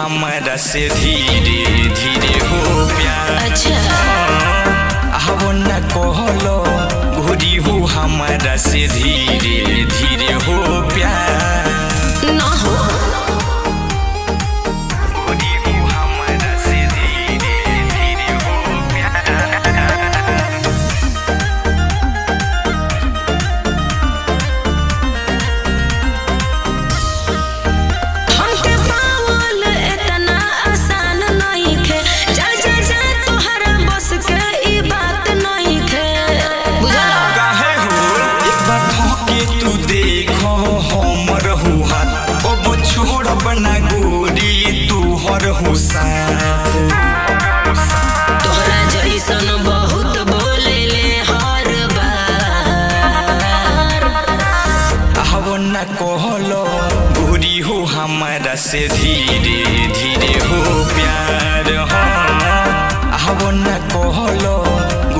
हमारा से धीरे धीरे हो प्यार। अच्छा अब न कहलो घोरी हो हमारा से धीरे धीरे हो प्यार। ना हो तोहरा जैसन बहुत बोलेले हर बार। अब न कहलो घोरी हो हमारा से धीरे धीरे हो प्यार। अब न कहलो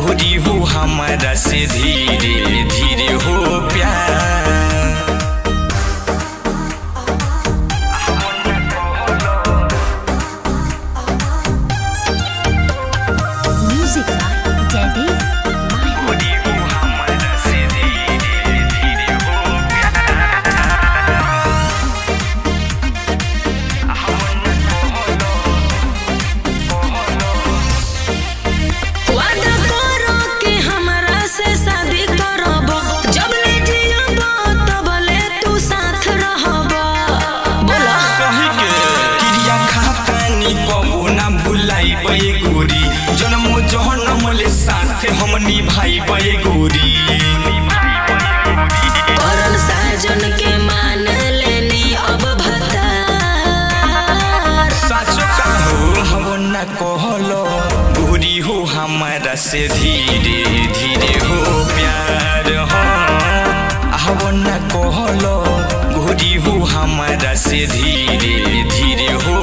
घोरी हो हमारा से धीरे धीरे हो प्यार। जन्मो जहन्नम ले साथ हम निभाई बे गोरी। करन साजन के मान लेनी अब भता साचो कहो। हम न कहलो घोरी हो हमारा से धीरे धीरे हो प्यार। हम न कहलो घोरी हो हमारा से धीरे धीरे हो